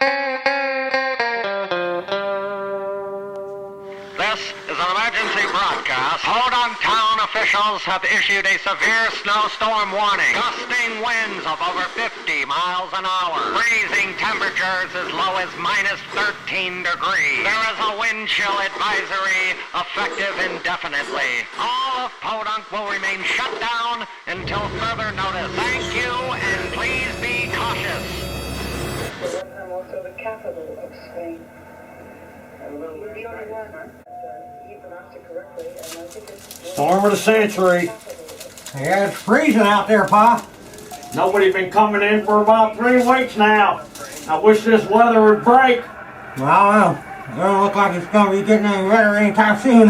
This is an emergency broadcast. Podunk town officials have issued a severe snowstorm warning. Gusting winds of over 50 miles an hour. Freezing temperatures as low as minus 13 degrees. There is a wind chill advisory effective indefinitely. All of Podunk will remain shut down until further notice. Thank you, and please be cautious. I'm also the capital of Spain. You're the only one. You pronounced it correctly, and I think it's... Storm of the century. Yeah, it's freezing out there, Pa. Nobody's been coming in for about 3 weeks now. I wish this weather would break. Well, it don't look like it's going to be getting any better anytime soon.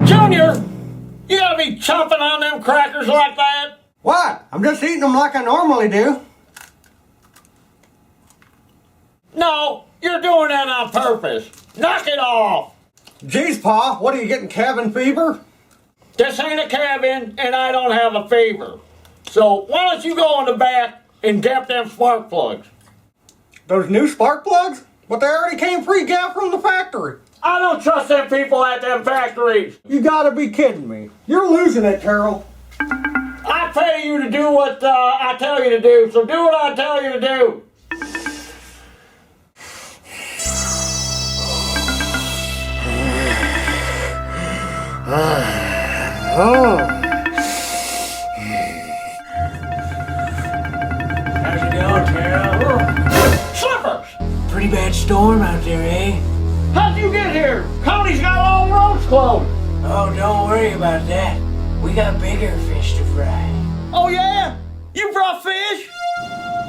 Junior, you gotta be chomping on them crackers like that. What? I'm just eating them like I normally do. No, you're doing that on purpose. Knock it off. Jeez, Pa, what are you getting, cabin fever? This ain't a cabin, and I don't have a fever. So why don't you go in the back and get them spark plugs? Those new spark plugs? But they already came pre-gapped from the factory. I don't trust them people at them factories. You gotta be kidding me. You're losing it, Taryl. I pay you to do what I tell you to do, so do what I tell you to do. How's it going, Taryl? Slippers! Pretty bad storm out there, eh? How'd you get here? County's got all the roads closed. Oh, don't worry about that. We got bigger fish to fry. Oh yeah? You brought fish?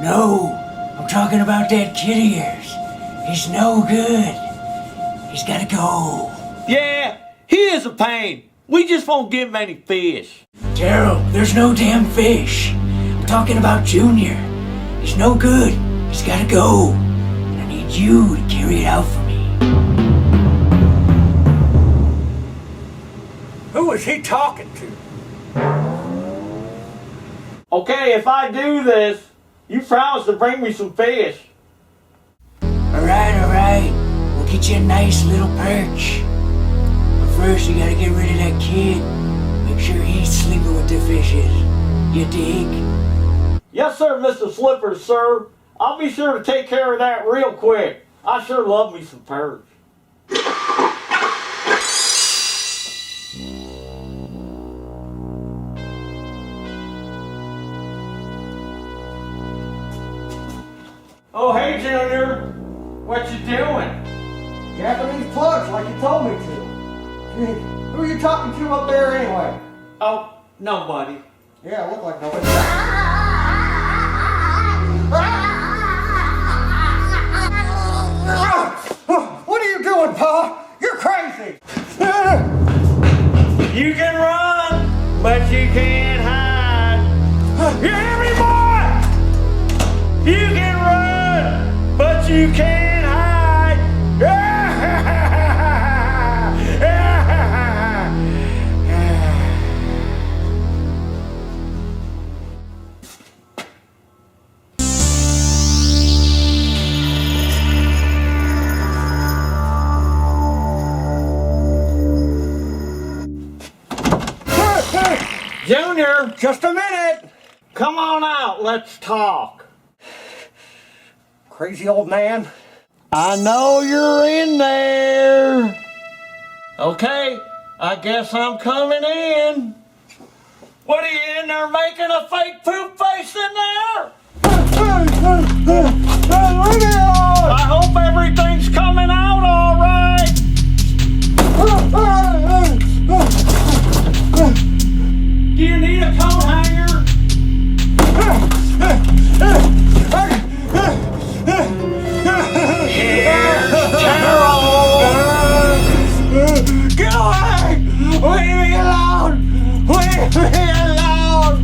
No, I'm talking about that kid of yours. He's no good. He's gotta go. Yeah, he is a pain. We just won't give him any fish. Taryl, there's no damn fish. I'm talking about Junior. He's no good. He's gotta go. And I need you to carry it out for me. Who is he talking to? Okay, if I do this, you promise to bring me some fish. Alright. We'll get you a nice little perch. But first, you gotta get rid of that kid. Make sure he's sleeping with the fishes. You dig? Yes, sir, Mr. Slippers, sir. I'll be sure to take care of that real quick. I sure love me some perch. Oh, hey, Junior. What you doing? Gapping these plugs like you told me to. Who are you talking to up there anyway? Oh, nobody. Yeah, it looked like nobody. What are you doing, Pa? You're crazy. You can run, but you can't hide. You hear me, boy? You can run, but you can't hide. Junior, Just a minute. come on out, let's talk. Crazy old man. I know you're in there. Okay, I guess I'm coming in. What are you in there making a fake poop face in there? I hope everything's coming out all right. Do you need a coat hanger? Get away! Leave me alone! Leave me alone!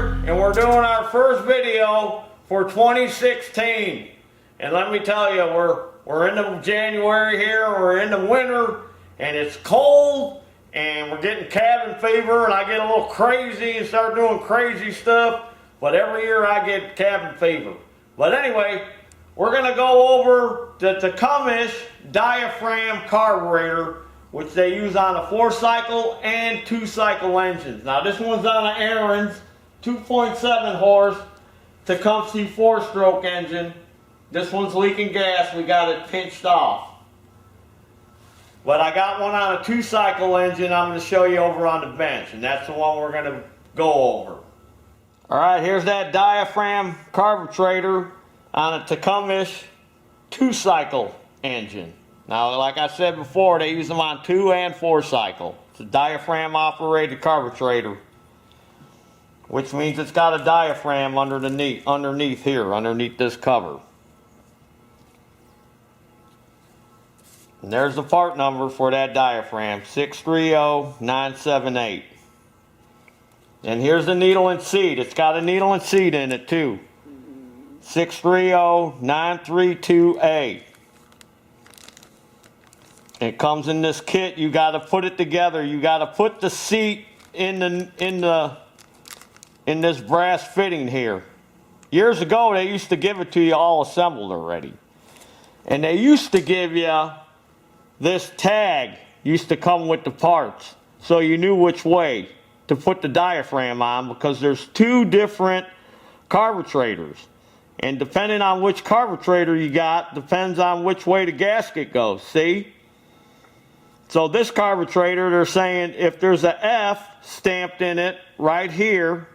here, and we're doing our first video for 2016. And let me tell you, we're into January here, we're into winter, and it's cold, and we're getting cabin fever, and I get a little crazy and start doing crazy stuff, but every year I get cabin fever. But anyway, we're gonna go over the Tecumseh Diaphragm Carburetor, which they use on a 4-cycle and 2-cycle engines. Now this one's on an Ariens 2.7 horse Tecumseh 4-stroke engine. This one's leaking gas, we got it pinched off. But I got one on a 2-cycle engine I'm going to show you over on the bench, and that's the one we're going to go over. Alright, here's that Diaphragm Carburetor on a Tecumseh 2-cycle engine. Now, like I said before, they use them on 2 and 4-cycle. It's a diaphragm operated carburetor, which means it's got a diaphragm underneath here, underneath this cover. And there's the part number for that diaphragm, 630978. And here's the needle and seat. It's got a needle and seat in it too. 630932A. It comes in this kit. You got to put it together. You got to put the seat in this brass fitting here. Years ago, they used to give it to you all assembled already, and they used to give you this tag. Used to come with the parts, so you knew which way to put the diaphragm on, because there's 2 different carburetors, and depending on which carburetor you got, depends on which way the gasket goes. See? So this carburetor, they're saying if there's a F stamped in it right here,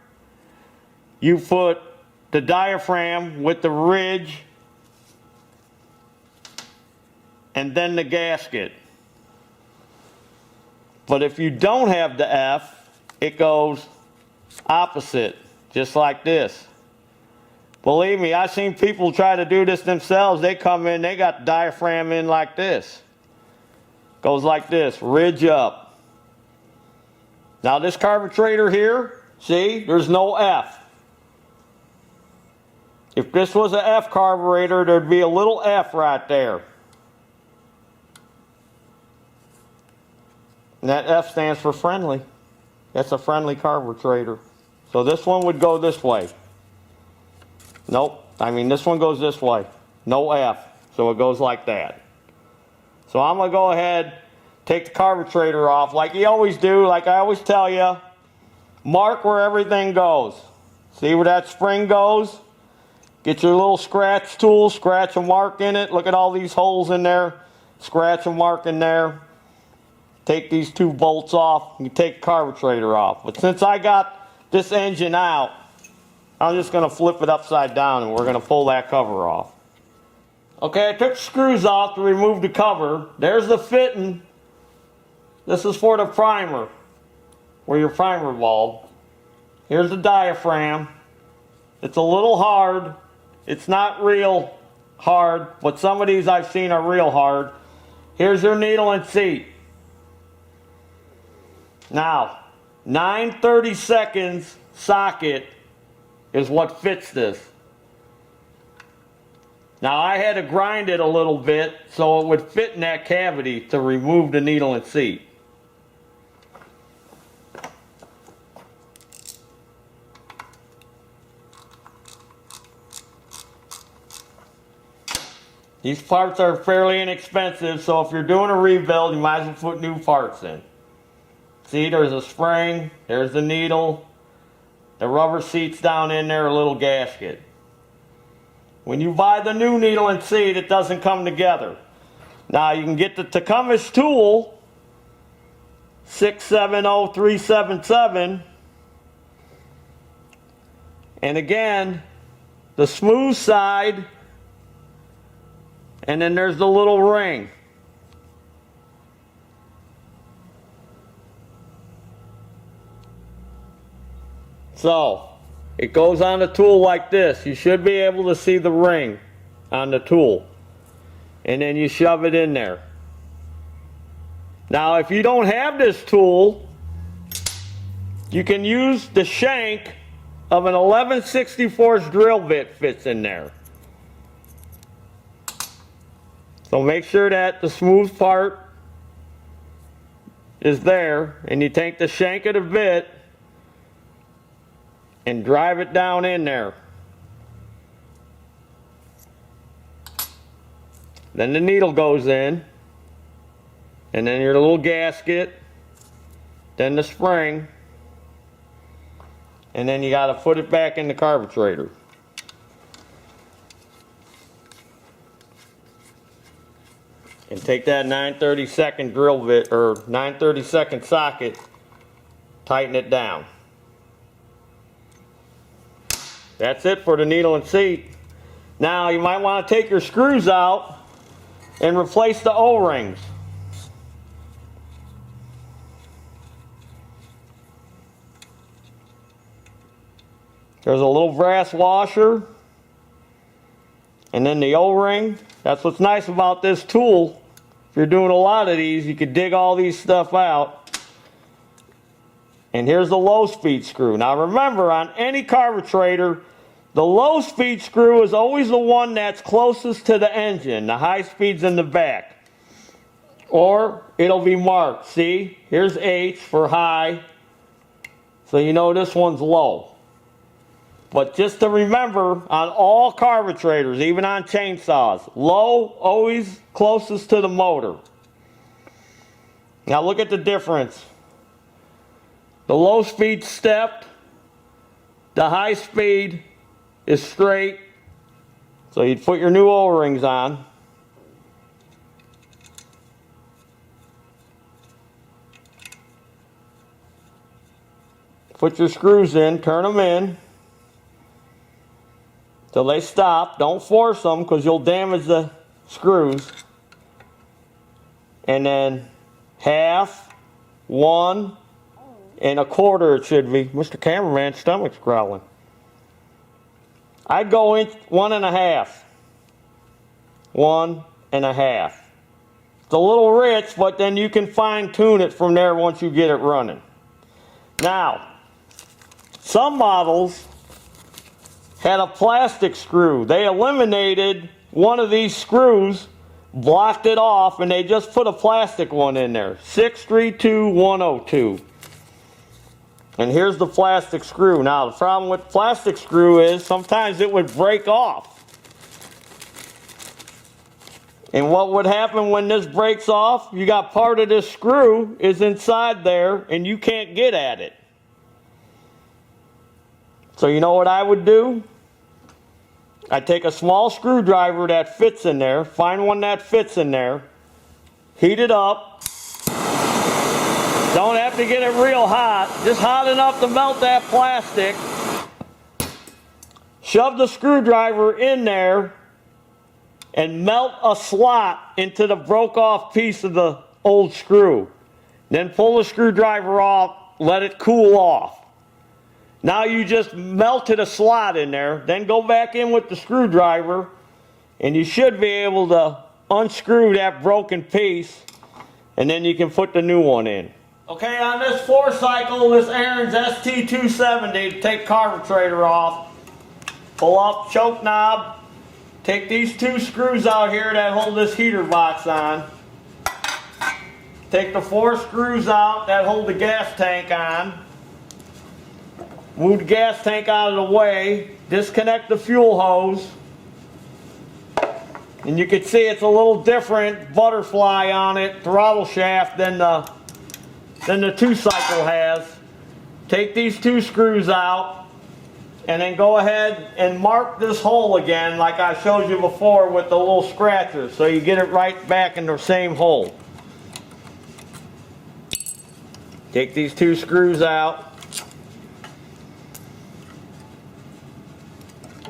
you put the diaphragm with the ridge and then the gasket. But if you don't have the F, it goes opposite, just like this. Believe me, I've seen people try to do this themselves. They come in, they got the diaphragm in like this. Goes like this, ridge up. Now this carburetor here, see, there's no F. If this was an F carburetor, there'd be a little F right there. And that F stands for friendly. That's a friendly carburetor. So this one would go this way. Nope, I mean this one goes this way. No F, so it goes like that. So I'm going to go ahead, take the carburetor off like you always do, like I always tell you. Mark where everything goes. See where that spring goes? Get your little scratch tool, scratch a mark in it. Look at all these holes in there. Scratch a mark in there. Take these 2 bolts off. You take the carburetor off. But since I got this engine out, I'm just going to flip it upside down and we're going to pull that cover off. Okay, I took the screws off to remove the cover. There's the fitting. This is for the primer, or your primer bulb. Here's the diaphragm. It's a little hard. It's not real hard, but some of these I've seen are real hard. Here's your needle and seat. Now, 9/32 socket is what fits this. Now I had to grind it a little bit so it would fit in that cavity to remove the needle and seat. These parts are fairly inexpensive, so if you're doing a rebuild, you might as well put new parts in. See, there's a spring, there's the needle, the rubber seat's down in there, a little gasket. When you buy the new needle and seat, it doesn't come together. Now you can get the Tecumseh tool, 670377, and again, the smooth side, and then there's the little ring. So, it goes on the tool like this. You should be able to see the ring on the tool. And then you shove it in there. Now, if you don't have this tool, you can use the shank of an 11/64 drill bit fits in there. So make sure that the smooth part is there, and you take the shank of the bit and drive it down in there. Then the needle goes in, and then your little gasket, then the spring, and then you got to put it back in the carburetor. And take that 9/32 drill bit, or 9/32 socket, tighten it down. That's it for the needle and seat. Now you might want to take your screws out and replace the O-rings. There's a little brass washer, and then the O-ring. That's what's nice about this tool. If you're doing a lot of these, you can dig all these stuff out. And here's the low speed screw. Now remember, on any carburetor, the low speed screw is always the one that's closest to the engine. The high speed's in the back. Or it'll be marked. See, here's H for high. So you know this one's low. But just to remember, on all carburetors, even on chainsaws, low always closest to the motor. Now look at the difference. The low speed stepped, the high speed is straight. So you'd put your new O-rings on. Put your screws in, turn them in till they stop. Don't force them because you'll damage the screws. And then 1/2, 1 1/4 it should be. Mr. Cameraman's stomach's growling. I'd go in 1 1/2. 1 1/2. It's a little rich, but then you can fine tune it from there once you get it running. Now, some models had a plastic screw. They eliminated one of these screws, blocked it off, and they just put a plastic one in there. 632102. And here's the plastic screw. Now the problem with plastic screw is sometimes it would break off. And what would happen when this breaks off? You got part of this screw is inside there and you can't get at it. So you know what I would do? I take a small screwdriver that fits in there, find one that fits in there, heat it up. Don't have to get it real hot, just hot enough to melt that plastic. Shove the screwdriver in there and melt a slot into the broke off piece of the old screw. Then pull the screwdriver off, let it cool off. Now you just melted a slot in there, then go back in with the screwdriver and you should be able to unscrew that broken piece and then you can put the new one in. Okay, on this 4-cycle, this Ariens ST270, to take carburetor off, pull off choke knob, take these 2 screws out here that hold this heater box on, take the 4 screws out that hold the gas tank on, move the gas tank out of the way, disconnect the fuel hose, and you can see it's a little different butterfly on it, throttle shaft than the 2-cycle has. Take these 2 screws out and then go ahead and mark this hole again like I showed you before with the little scratchers so you get it right back in the same hole. Take these 2 screws out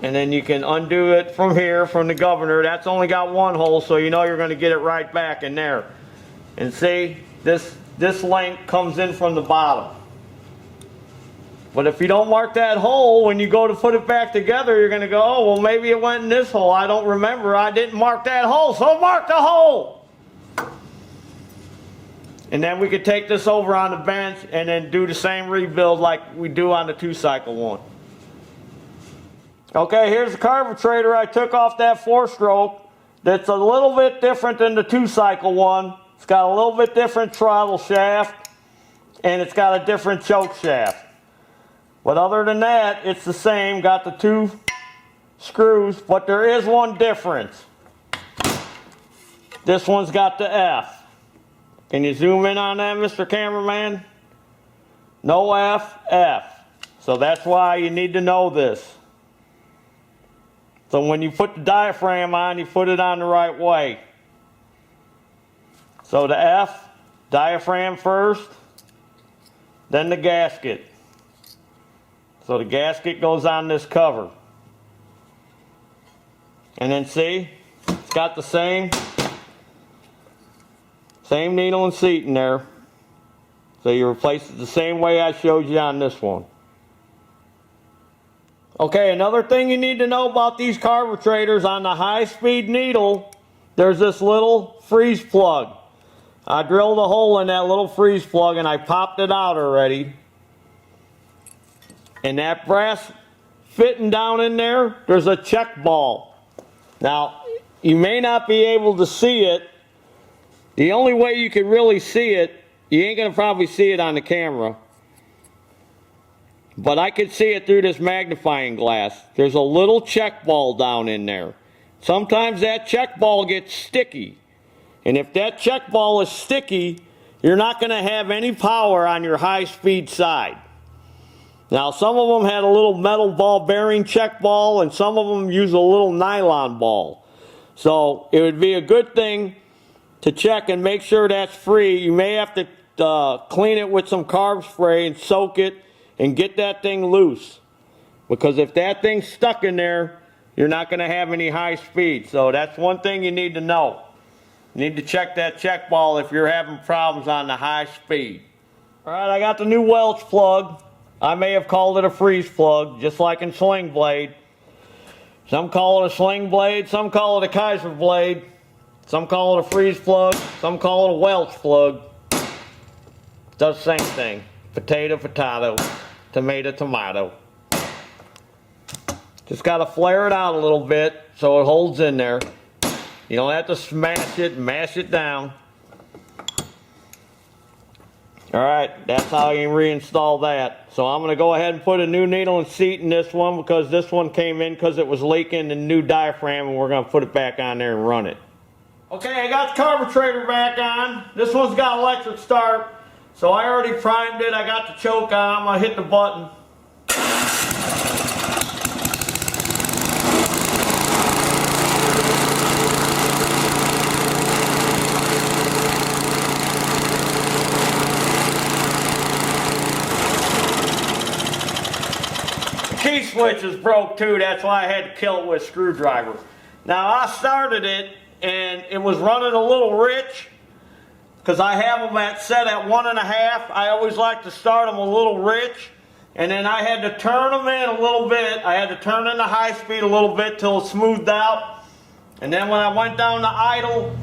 and then you can undo it from here, from the governor. That's only got 1 hole, so you know you're going to get it right back in there. And see, this length comes in from the bottom. But if you don't mark that hole, when you go to put it back together, you're going to go, oh, well, maybe it went in this hole. I don't remember. I didn't mark that hole, so mark the hole. And then we could take this over on the bench and then do the same rebuild like we do on the 2-cycle one. Okay, here's the carburetor I took off that 4-stroke. That's a little bit different than the 2-cycle one. It's got a little bit different throttle shaft, and it's got a different choke shaft. But other than that, it's the same. Got the 2 screws, but there is one difference. This one's got the F. Can you zoom in on that, Mr. Cameraman? No F, F. So that's why you need to know this. So when you put the diaphragm on, you put it on the right way. So the F, diaphragm first, then the gasket. So the gasket goes on this cover. And then see, it's got the same needle and seat in there. So you replace it the same way I showed you on this one. Okay, another thing you need to know about these carburetors, on the high-speed needle, there's this little freeze plug. I drilled a hole in that little freeze plug and I popped it out already. And that brass fitting down in there, there's a check ball. Now, you may not be able to see it. The only way you can really see it, you ain't gonna probably see it on the camera, but I could see it through this magnifying glass. There's a little check ball down in there. Sometimes that check ball gets sticky. And if that check ball is sticky, you're not gonna have any power on your high-speed side. Now, some of them had a little metal ball bearing check ball, and some of them use a little nylon ball. So it would be a good thing to check and make sure that's free. You may have to clean it with some carb spray and soak it and get that thing loose. Because if that thing's stuck in there, you're not going to have any high speed. So that's one thing you need to know. You need to check that check ball if you're having problems on the high speed. All right, I got the new Welch plug. I may have called it a freeze plug, just like in sling blade. Some call it a sling blade, some call it a Kaiser blade, some call it a freeze plug, some call it a Welch plug. Does the same thing. Potato, potato, tomato, tomato. Just got to flare it out a little bit so it holds in there. You don't have to smash it, mash it down. Alright, that's how you reinstall that. So I'm going to go ahead and put a new needle and seat in this one, because this one came in because it was leaking the new diaphragm, and we're going to put it back on there and run it. Okay, I got the carburetor back on. This one's got electric start, so I already primed it. I got the choke on. I'm going to hit the button. Key switch is broke too, that's why I had to kill it with a screwdriver. Now I started it and it was running a little rich, because I have them set at 1.5. I always like to start them a little rich, and then I had to turn them in a little bit. I had to turn in the high speed a little bit till it smoothed out, and then when I went down to idle,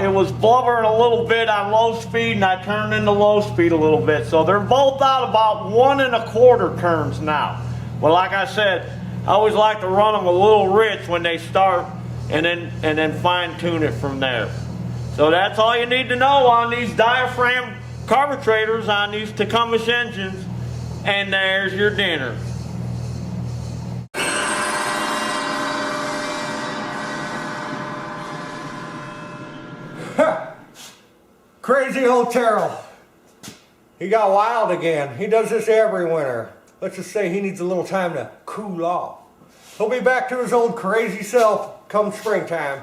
it was blubbering a little bit on low speed, and I turned into low speed a little bit. So they're both out about 1 1/4 turns now. Well, like I said, I always like to run them a little rich when they start, and then fine tune it from there. So that's all you need to know on these diaphragm carburetors on these Tecumseh engines. And there's your dinner. Crazy old Taryl. He got wild again. He does this every winter. Let's just say he needs a little time to cool off. He'll be back to his old crazy self come springtime.